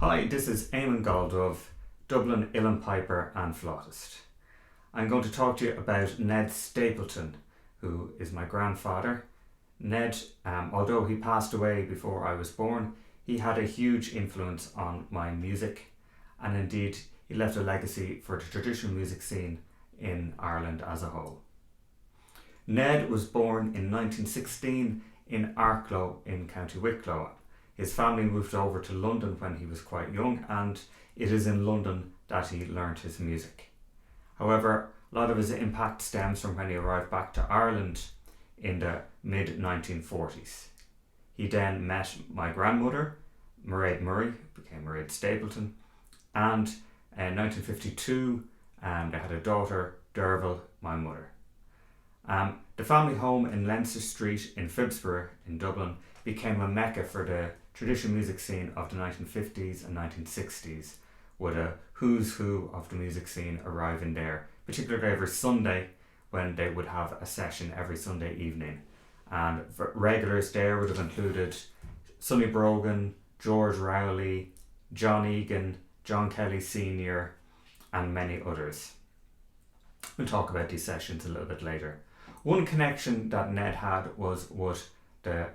Hi, this is Eamon Goldove, Dublin uilleann piper and flautist. I'm going to talk to you about Ned Stapleton, who is my grandfather. Ned, although he passed away before I was born, he had a huge influence on my music, and indeed he left a legacy for the traditional music scene in Ireland as a whole. Ned was born in 1916 in Arklow in County Wicklow. His family moved over to London when he was quite young, and it is in London that he learnt his music. However, a lot of his impact stems from when he arrived back to Ireland in the mid-1940s. He then met my grandmother, Mairead Murray, became Mairead Stapleton, and in 1952 they had a daughter, Derval, my mother. The family home in Leinster Street in Phibsborough in Dublin became a mecca for the traditional music scene of the 1950s and 1960s, with a who's who of the music scene arriving there, particularly every Sunday when they would have a session every Sunday evening. And regulars there would have included Sonny Brogan, George Rowley, John Egan, John Kelly Sr. and many others. We'll talk about these sessions a little bit later. One connection that Ned had was with the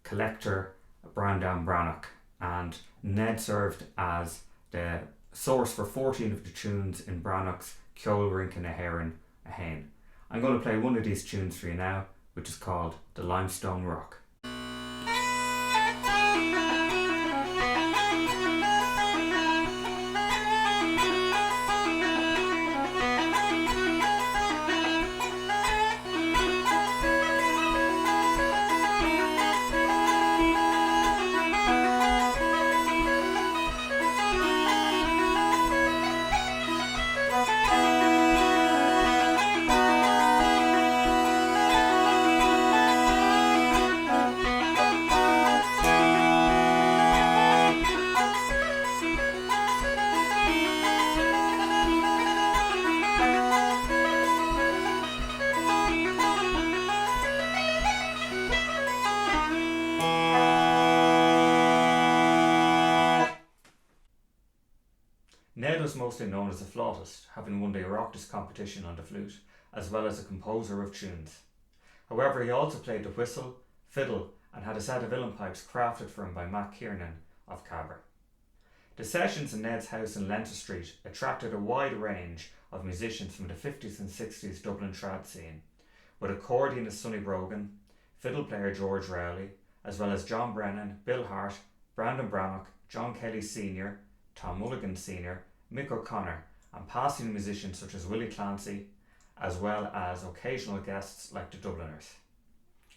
collector Brandan Brannock, and Ned served as the source for 14 of the tunes in Brannock's Ceol Rinkin a Héireann a Hain. I'm going to play one of these tunes for you now, which is called The Limestone Rock. Ned was mostly known as a flautist, having won the Oireachtas competition on the flute, as well as a composer of tunes. However, he also played the whistle, fiddle, and had a set of uilleann pipes crafted for him by Mac Kiernan of Cabra. The sessions in Ned's house in Leinster Street attracted a wide range of musicians from the 50s and 60s Dublin trad scene, with accordionist Sonny Brogan, fiddle player George Rowley, as well as John Brennan, Bill Hart, Brandan Brannock, John Kelly Sr., Tom Mulligan Sr., Mick O'Connor, and passing musicians such as Willie Clancy, as well as occasional guests like the Dubliners.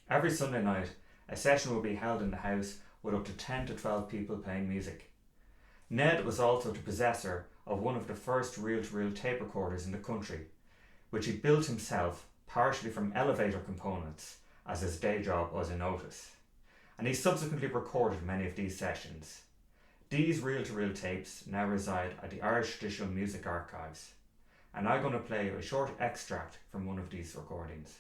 Every Sunday night, a session will be held in the house with up to 10 to 12 people playing music. Ned was also the possessor of one of the first reel-to-reel tape recorders in the country, which he built himself partially from elevator components, as his day job was in Otis. And he subsequently recorded many of these sessions. These reel-to-reel tapes now reside at the Irish Traditional Music Archives, and I'm going to play a short extract from one of these recordings.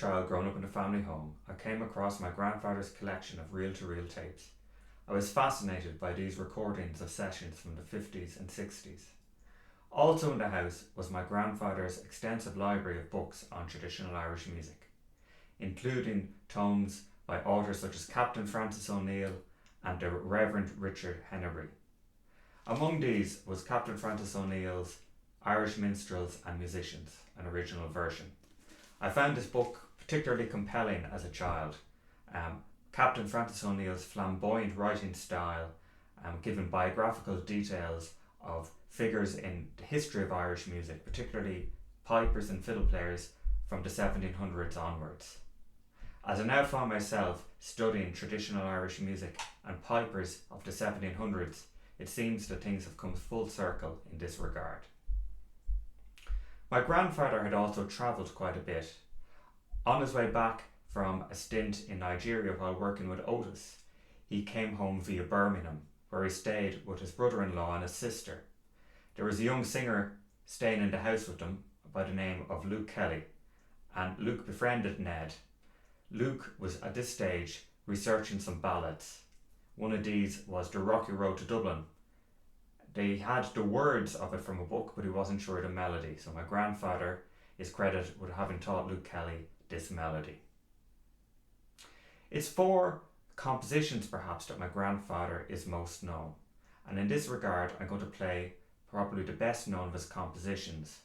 child growing up in a family home, I came across my grandfather's collection of reel-to-reel tapes. I was fascinated by these recordings of sessions from the 50s and 60s. Also in the house was my grandfather's extensive library of books on traditional Irish music, including tomes by authors such as Captain Francis O'Neill and the Reverend Richard Hennery. Among these was Captain Francis O'Neill's Irish Minstrels and Musicians, an original version. I found this book particularly compelling as a child. Captain Francis O'Neill's flamboyant writing style, given biographical details of figures in the history of Irish music, particularly pipers and fiddle players from the 1700s onwards. As I now find myself studying traditional Irish music and pipers of the 1700s, it seems that things have come full circle in this regard. My grandfather had also travelled quite a bit. On his way back from a stint in Nigeria while working with Otis, he came home via Birmingham, where he stayed with his brother-in-law and his sister. There was a young singer staying in the house with them by the name of Luke Kelly, and Luke befriended Ned. Luke was at this stage researching some ballads. One of these was The Rocky Road to Dublin. They had the words of it from a book, but he wasn't sure of the melody, so my grandfather is credited with having taught Luke Kelly this melody. It's for compositions perhaps that my grandfather is most known, and in this regard I'm going to play probably the best known of his compositions.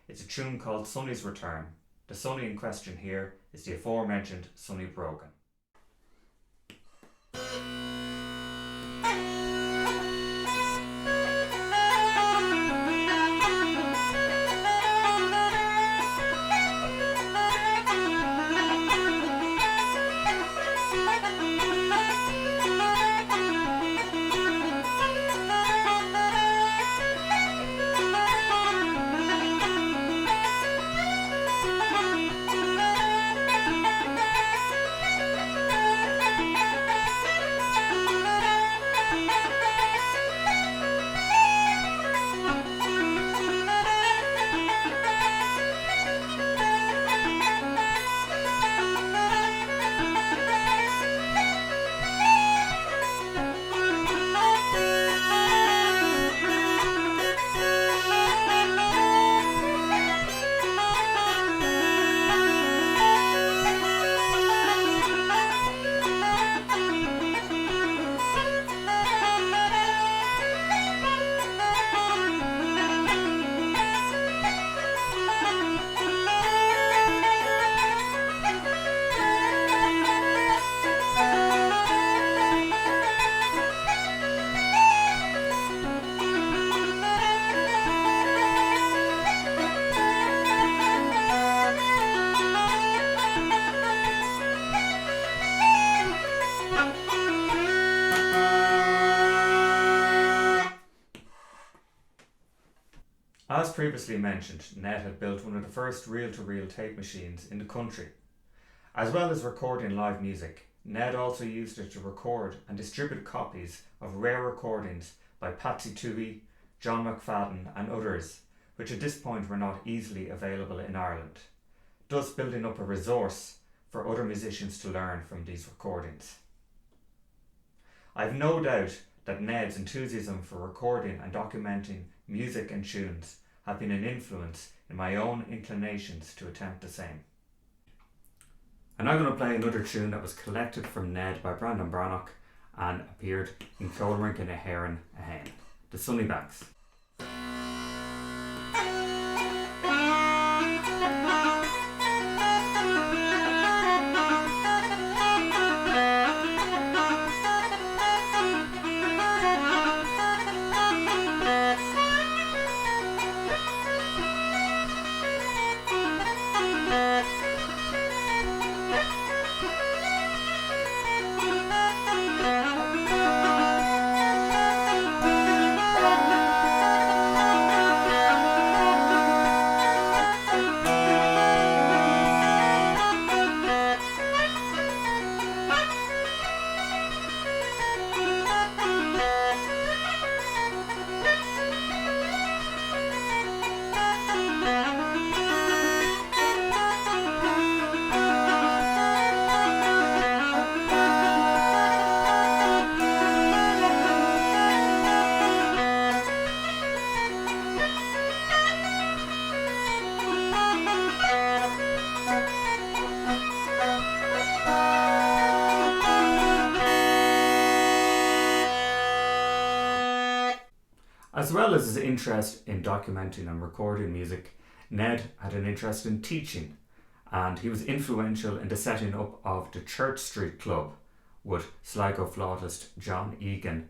It's a tune called Sonny's Return. The Sonny in question here is the aforementioned Sonny Brogan. As previously mentioned, Ned had built one of the first reel-to-reel tape machines in the country. As well as recording live music, Ned also used it to record and distribute copies of rare recordings by Patsy Toohey, John McFadden and others, which at this point were not easily available in Ireland, thus building up a resource for other musicians to learn from these recordings. I've no doubt that Ned's enthusiasm for recording and documenting music and tunes have been an influence in my own inclinations to attempt the same. I'm now going to play another tune that was collected from Ned by Brandon Brannock and appeared in Colrink in Eireann, the Sunny Banks. As well as his interest in documenting and recording music, Ned had an interest in teaching, and he was influential in the setting up of the Church Street Club with Sligo flautist John Egan,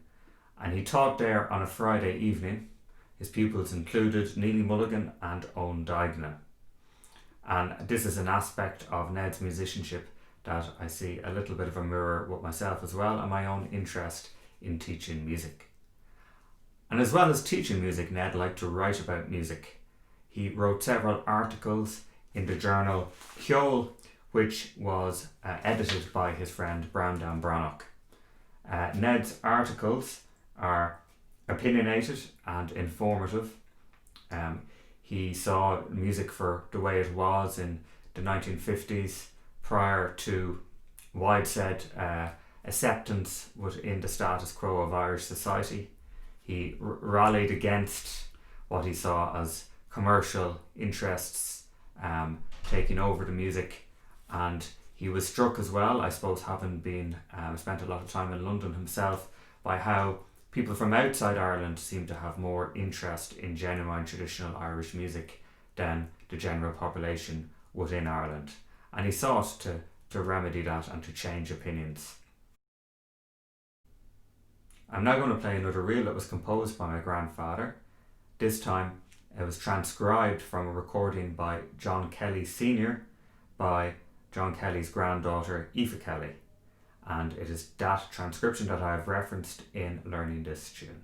and he taught there on a Friday evening. His pupils included Neely Mulligan and Owen Dignan. And this is an aspect of Ned's musicianship that I see a little bit of a mirror with myself as well, and my own interest in teaching music. And as well as teaching music, Ned liked to write about music. He wrote several articles in the journal Ceol, which was edited by his friend Brandan Brannock. Ned's articles are opinionated and informative. He saw music for the way it was in the 1950s, prior to widespread acceptance within the status quo of Irish society. He rallied against what he saw as commercial interests taking over the music, and he was struck as well, I suppose, having been spent a lot of time in London himself, by how people from outside Ireland seem to have more interest in genuine traditional Irish music than the general population within Ireland. And he sought to remedy that and to change opinions. I'm now going to play another reel that was composed by my grandfather. This time it was transcribed from a recording by John Kelly Sr. by John Kelly's granddaughter Aoife Kelly. And it is that transcription that I have referenced in learning this tune.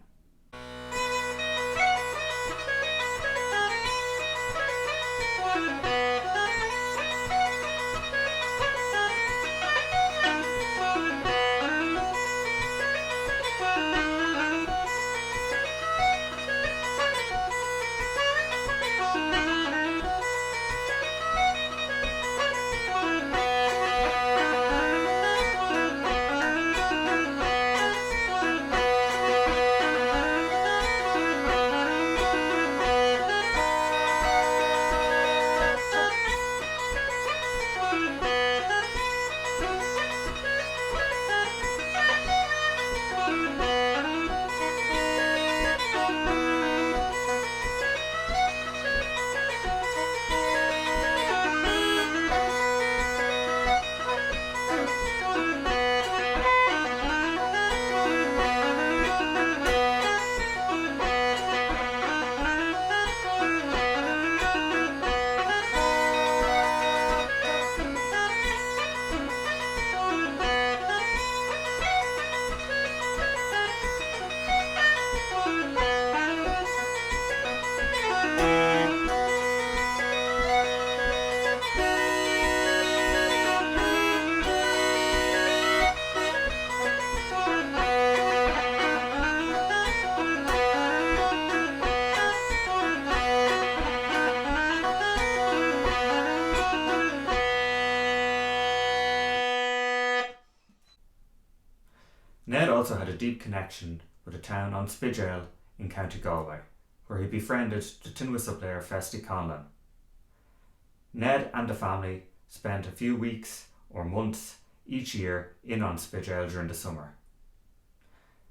Ned also had a deep connection with a town on Spidgale in County Galway, where he befriended the tin whistle player Festy Conlon. Ned and the family spent a few weeks or months each year in on Spidgale during the summer.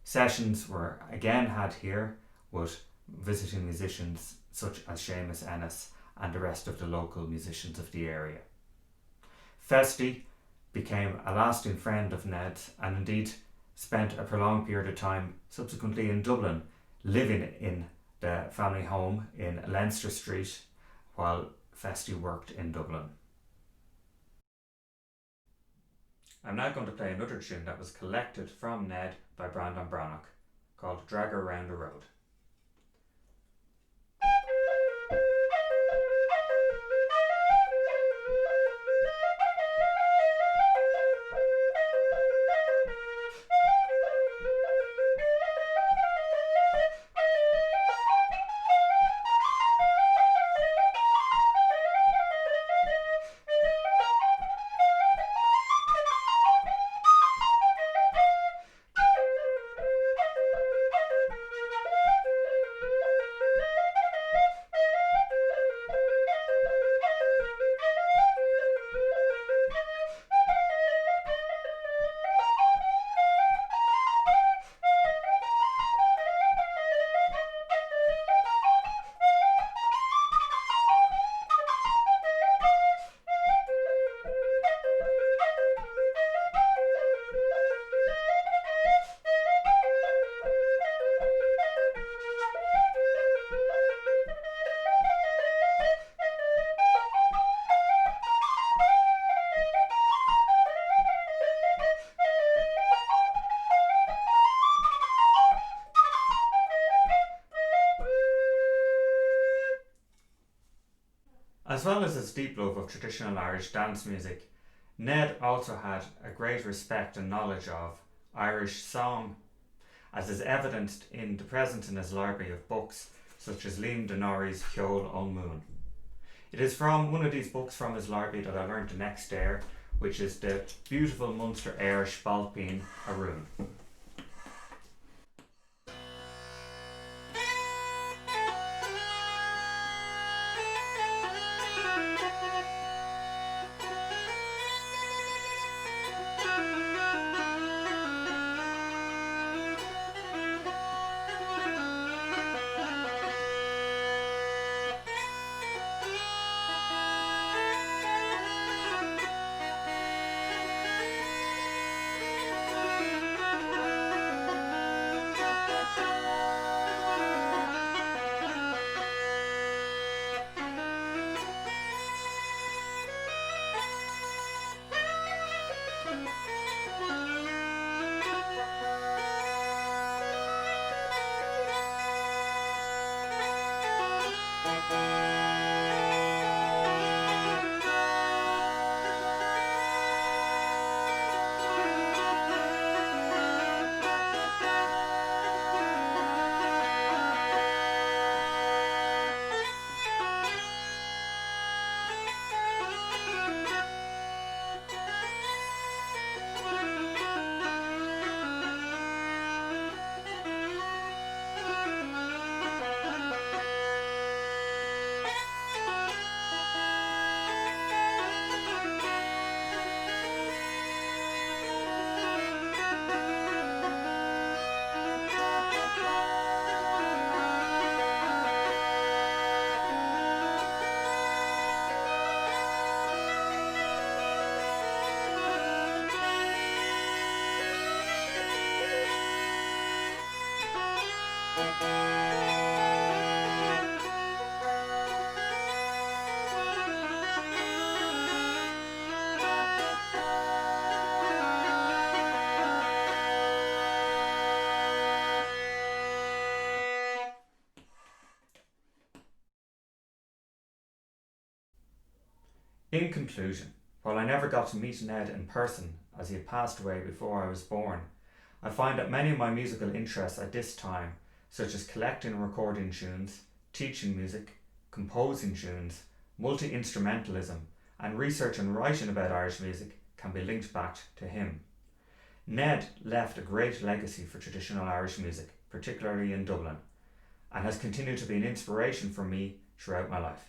Sessions were again had here with visiting musicians such as Seamus Ennis and the rest of the local musicians of the area. Festy became a lasting friend of Ned's, and indeed spent a prolonged period of time subsequently in Dublin, living in the family home in Leinster Street while Festy worked in Dublin. I'm now going to play another tune that was collected from Ned by Brandan Brannock, called Drag Her Round the Road. As well as his deep love of traditional Irish dance music, Ned also had a great respect and knowledge of Irish song, as is evidenced in the presence in his library of books such as Liam Denari's Ceol on Moon. It is from one of these books from his library that I learned the next air, which is the beautiful Munster air Spalpeen Arun. In conclusion, while I never got to meet Ned in person as he had passed away before I was born, I find that many of my musical interests at this time, such as collecting and recording tunes, teaching music, composing tunes, multi-instrumentalism, and research and writing about Irish music, can be linked back to him. Ned left a great legacy for traditional Irish music, particularly in Dublin, and has continued to be an inspiration for me throughout my life.